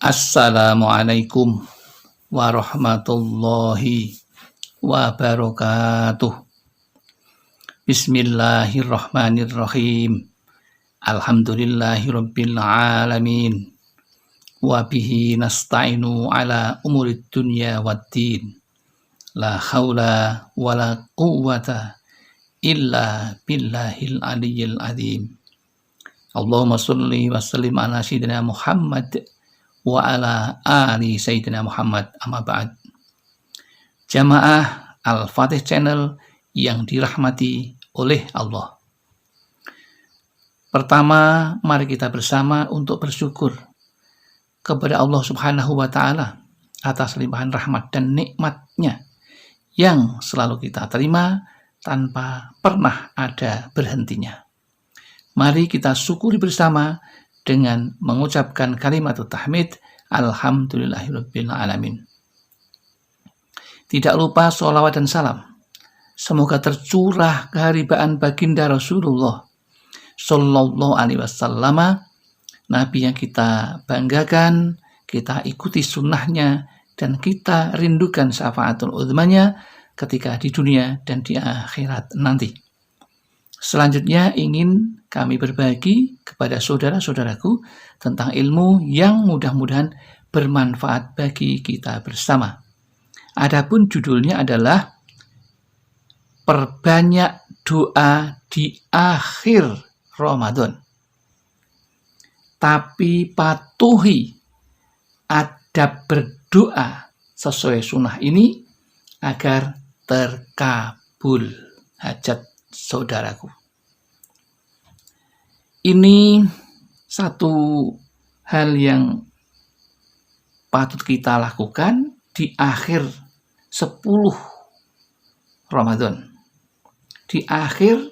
Assalamualaikum warahmatullahi wabarakatuh. Bismillahirrahmanirrahim. Alhamdulillahirabbil alamin. Wa bihi nasta'inu ala umurid dunya waddin. La haula wala quwwata illa billahil aliyyil azim. Allahumma sholli wa sallim ala sayyidina Muhammad wa ala ali sayyidina Muhammad, amma ba'd. Jamaah Al-Fatih Channel yang dirahmati oleh Allah. Pertama, mari kita bersama untuk bersyukur kepada Allah Subhanahu wa Ta'ala atas limpahan rahmat dan nikmat-Nya yang selalu kita terima tanpa pernah ada berhentinya. Mari kita syukuri bersama dengan mengucapkan kalimat tahmid, alhamdulillahirabbil alamin. Tidak lupa sholawat dan salam semoga tercurah keharibaan baginda Rasulullah sallallahu alaihi wasallam, nabi yang kita banggakan, kita ikuti sunnahnya, dan kita rindukan syafaatul uzmanya ketika di dunia dan di akhirat nanti. Selanjutnya ingin kami berbagi kepada saudara-saudaraku tentang ilmu yang mudah-mudahan bermanfaat bagi kita bersama. Adapun judulnya adalah perbanyak doa di akhir Ramadan. Tapi patuhi adab berdoa sesuai sunnah ini agar terkabul hajat saudaraku. Ini satu hal yang patut kita lakukan di akhir 10 Ramadan. Di akhir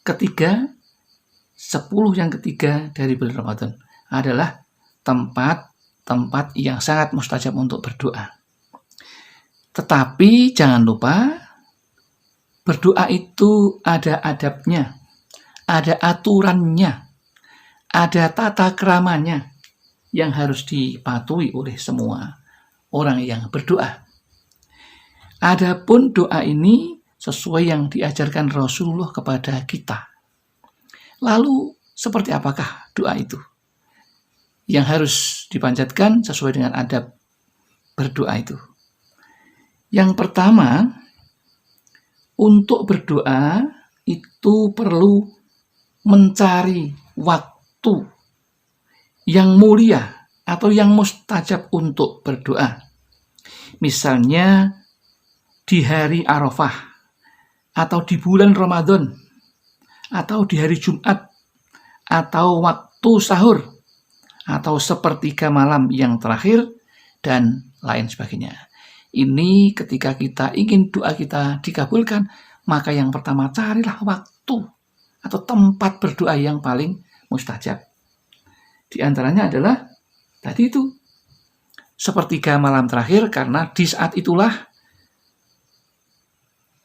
ketiga, 10 yang ketiga dari bulan Ramadan adalah tempat yang sangat mustajab untuk berdoa. Tetapi jangan lupa, berdoa itu ada adabnya, ada aturannya, ada tata keramanya yang harus dipatuhi oleh semua orang yang berdoa. Adapun doa ini sesuai yang diajarkan Rasulullah kepada kita. Lalu seperti apakah doa itu yang harus dipanjatkan sesuai dengan adab berdoa itu? Yang pertama, untuk berdoa itu perlu mencari waktu yang mulia atau yang mustajab untuk berdoa. Misalnya di hari Arafah, atau di bulan Ramadan, atau di hari Jumat, atau waktu sahur, atau sepertiga malam yang terakhir, dan lain sebagainya. Ini ketika kita ingin doa kita dikabulkan, maka yang pertama carilah waktu atau tempat berdoa yang paling mustajab. Di antaranya adalah tadi itu sepertiga malam terakhir, karena di saat itulah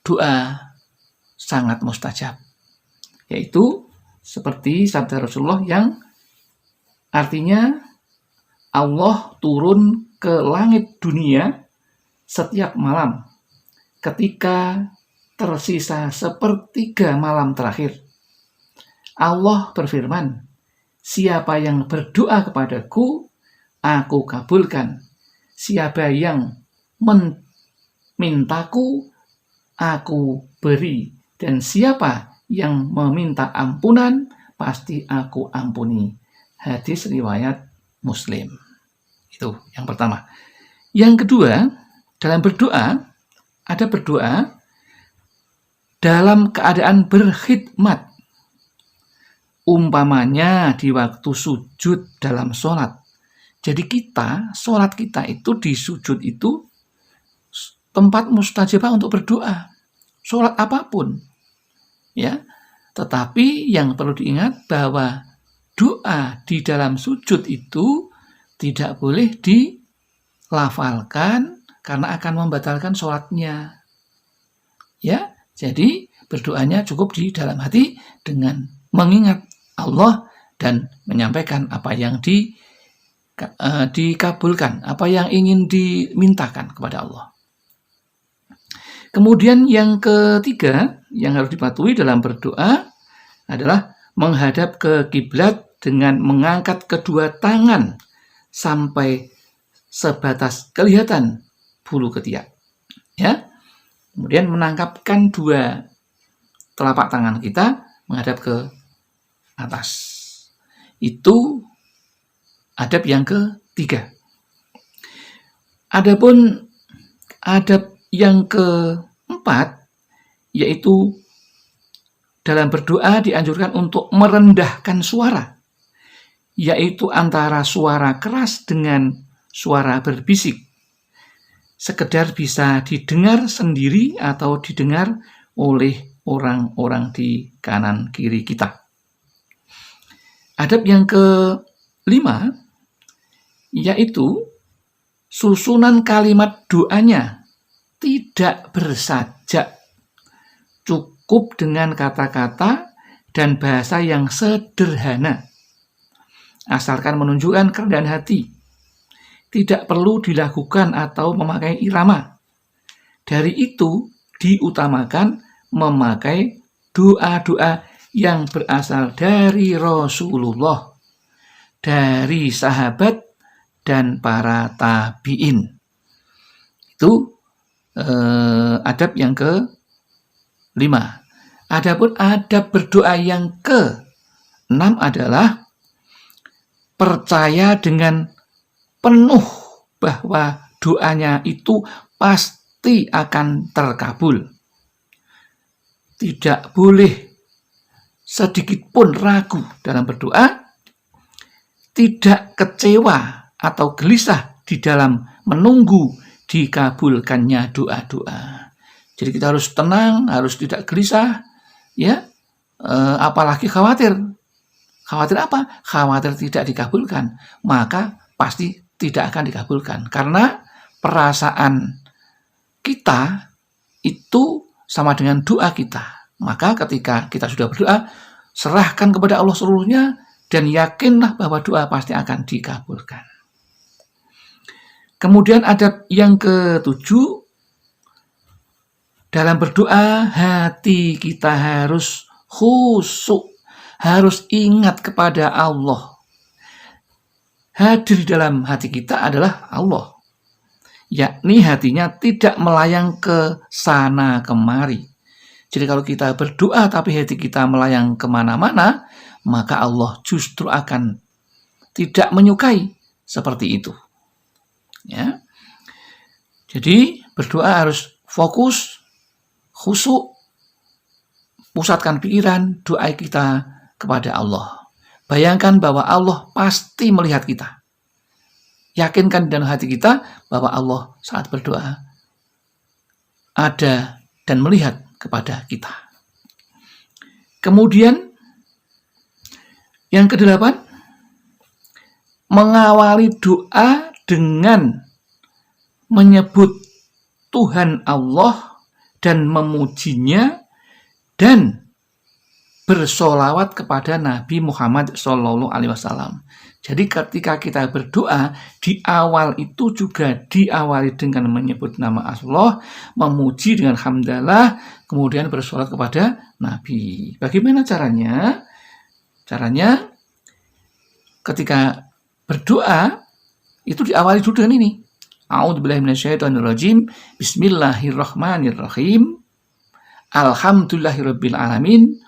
doa sangat mustajab. Yaitu seperti sabda Rasulullah yang artinya Allah turun ke langit dunia setiap malam ketika tersisa sepertiga malam terakhir. Allah berfirman, siapa yang berdoa kepadaku, aku kabulkan. Siapa yang memintaku, aku beri. Dan siapa yang meminta ampunan, pasti aku ampuni. Hadis riwayat Muslim. Itu yang pertama. Yang kedua, dalam berdoa, ada berdoa dalam keadaan berkhidmat. Umpamanya di waktu sujud dalam sholat. Jadi sholat kita itu di sujud itu tempat mustajabah untuk berdoa. Sholat apapun. Ya, tetapi yang perlu diingat bahwa doa di dalam sujud itu tidak boleh dilafalkan karena akan membatalkan sholatnya. Ya, jadi berdoanya cukup di dalam hati dengan mengingat Allah dan menyampaikan apa yang dikabulkan, apa yang ingin dimintakan kepada Allah. Kemudian yang ketiga yang harus dipatuhi dalam berdoa adalah menghadap ke kiblat dengan mengangkat kedua tangan sampai sebatas kelihatan bulu ketiak. Ya. Kemudian menangkapkan dua telapak tangan kita menghadap ke atas. Itu adab yang ketiga. Adapun adab yang keempat, yaitu dalam berdoa dianjurkan untuk merendahkan suara, yaitu antara suara keras dengan suara berbisik, sekedar bisa didengar sendiri atau didengar oleh orang-orang di kanan kiri kita. Adab yang kelima, yaitu susunan kalimat doanya tidak bersajak, cukup dengan kata-kata dan bahasa yang sederhana, asalkan menunjukkan kerendahan hati. Tidak perlu dilakukan atau memakai irama. Dari itu diutamakan memakai doa-doa yang berasal dari Rasulullah, dari sahabat dan para tabi'in. Itu adab yang ke-5. Adapun adab berdoa yang ke-6 adalah percaya dengan penuh bahwa doanya itu pasti akan terkabul. Tidak boleh sedikit pun ragu dalam berdoa, tidak kecewa atau gelisah di dalam menunggu dikabulkannya doa-doa. Jadi kita harus tenang, harus tidak gelisah, ya, apalagi khawatir. Khawatir apa? Khawatir tidak dikabulkan, maka pasti tidak akan dikabulkan. Karena perasaan kita itu sama dengan doa kita. Maka ketika kita sudah berdoa, serahkan kepada Allah seluruhnya dan yakinlah bahwa doa pasti akan dikabulkan. Kemudian adab yang ke-7, dalam berdoa hati kita harus khusyuk, harus ingat kepada Allah. Hadir dalam hati kita adalah Allah, yakni hatinya tidak melayang ke sana kemari. Jadi kalau kita berdoa tapi hati kita melayang kemana-mana, maka Allah justru akan tidak menyukai seperti itu. Ya. Jadi berdoa harus fokus, khusyuk, pusatkan pikiran doa kita kepada Allah. Bayangkan bahwa Allah pasti melihat kita. Yakinkan dalam hati kita bahwa Allah saat berdoa ada dan melihat kepada kita. Kemudian yang ke-8, mengawali doa dengan menyebut Tuhan Allah dan memujinya dan bersolawat kepada Nabi Muhammad SAW. Jadi ketika kita berdoa, di awal itu juga diawali dengan menyebut nama Allah, memuji dengan hamdalah, kemudian bersolawat kepada Nabi. Bagaimana caranya? Caranya ketika berdoa itu diawali dulu dengan ini. A'udzubillahi minasyaitonirrajim. Bismillahirrahmanirrahim. Alhamdulillahirabbil alamin.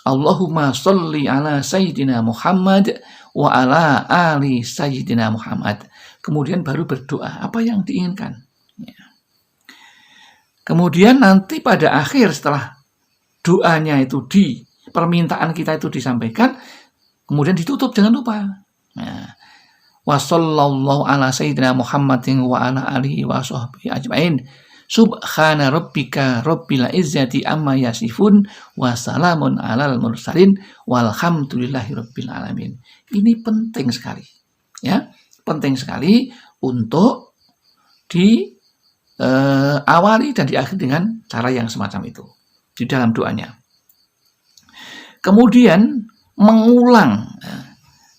Allahumma sholli ala sayyidina Muhammad wa ala ali sayyidina Muhammad. Kemudian baru berdoa apa yang diinginkan. Ya. Kemudian nanti pada akhir setelah doanya itu permintaan kita itu disampaikan, kemudian ditutup, jangan lupa. Nah, wa sallallahu ala sayyidina Muhammadin wa ala alihi wa sahbihi ajmain. Subhana rabbika rabbil izzati amma yasifun wa salamun alal mursalin walhamdulillahi rabbil alamin. Ini penting sekali. Ya, penting sekali untuk diawali dan diakhiri dengan cara yang semacam itu di dalam doanya. Kemudian mengulang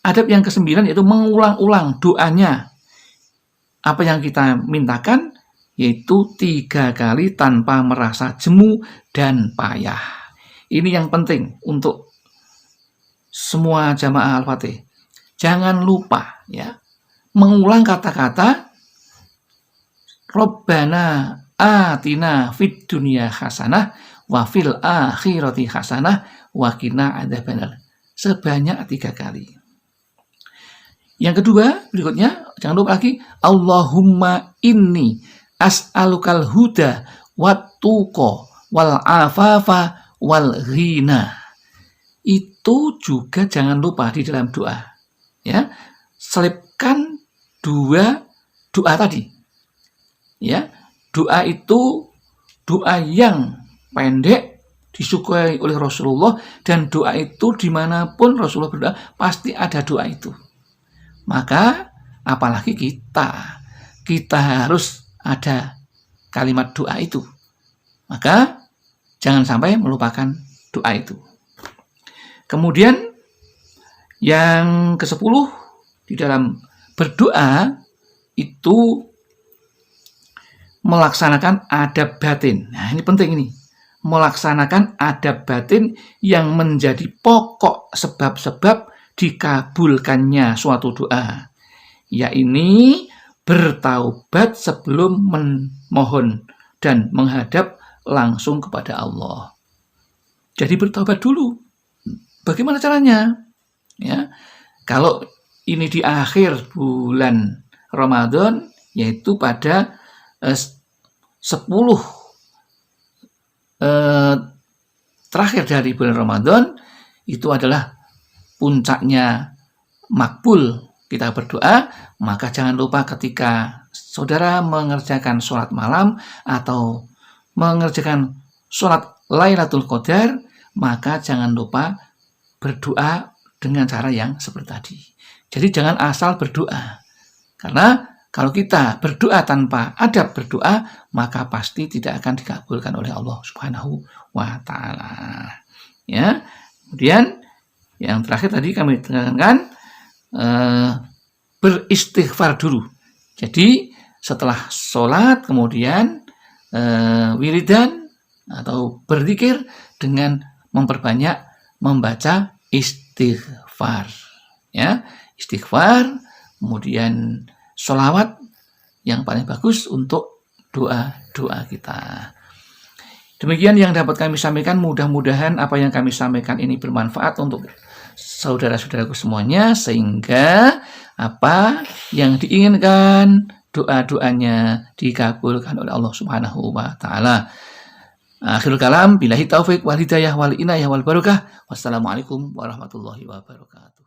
Adab yang ke-9 yaitu mengulang-ulang doanya. Apa yang kita mintakan yaitu 3 kali tanpa merasa jemu dan payah. Ini yang penting untuk semua jamaah Al-Fatih. Jangan lupa ya, mengulang kata-kata Rabbana atina fid dunya hasanah wa fil akhirati hasanah wa qina adzabannar sebanyak 3 kali. Yang kedua, berikutnya jangan lupa lagi Allahumma inni as'alukal huda wat tuqa wal afafa wal ghina. Itu juga jangan lupa di dalam doa. Ya, selipkan 2 doa tadi. Ya, doa itu doa yang pendek disukai oleh Rasulullah, dan doa itu dimanapun Rasulullah berdoa pasti ada doa itu. Maka apalagi kita harus ada kalimat doa itu. Maka jangan sampai melupakan doa itu. Kemudian yang ke-10 di dalam berdoa itu melaksanakan adab batin. Nah, ini penting ini. Melaksanakan adab batin yang menjadi pokok sebab-sebab dikabulkannya suatu doa. Yaitu bertaubat sebelum memohon dan menghadap langsung kepada Allah. Jadi bertaubat dulu. Bagaimana caranya? Ya, kalau ini di akhir bulan Ramadan, yaitu pada 10 terakhir dari bulan Ramadan, itu adalah puncaknya makbul kita berdoa. Maka jangan lupa ketika saudara mengerjakan sholat malam atau mengerjakan sholat Lailatul Qadar, maka jangan lupa berdoa dengan cara yang seperti tadi. Jadi jangan asal berdoa. Karena kalau kita berdoa tanpa adab berdoa, maka pasti tidak akan dikabulkan oleh Allah Subhanahu wa taala. Ya. Kemudian yang terakhir tadi kami tekankan beristighfar dulu. Jadi setelah sholat kemudian wiridan atau berzikir dengan memperbanyak membaca istighfar. Ya, istighfar, kemudian sholawat yang paling bagus untuk doa-doa kita. Demikian yang dapat kami sampaikan. Mudah-mudahan apa yang kami sampaikan ini bermanfaat untuk saudara-saudaraku semuanya, sehingga apa yang diinginkan doa-doanya dikabulkan oleh Allah Subhanahu wa taala. Akhirul kalam, billahi taufik wal hidayah wal inayah wal barakah. Wassalamualaikum warahmatullahi wabarakatuh.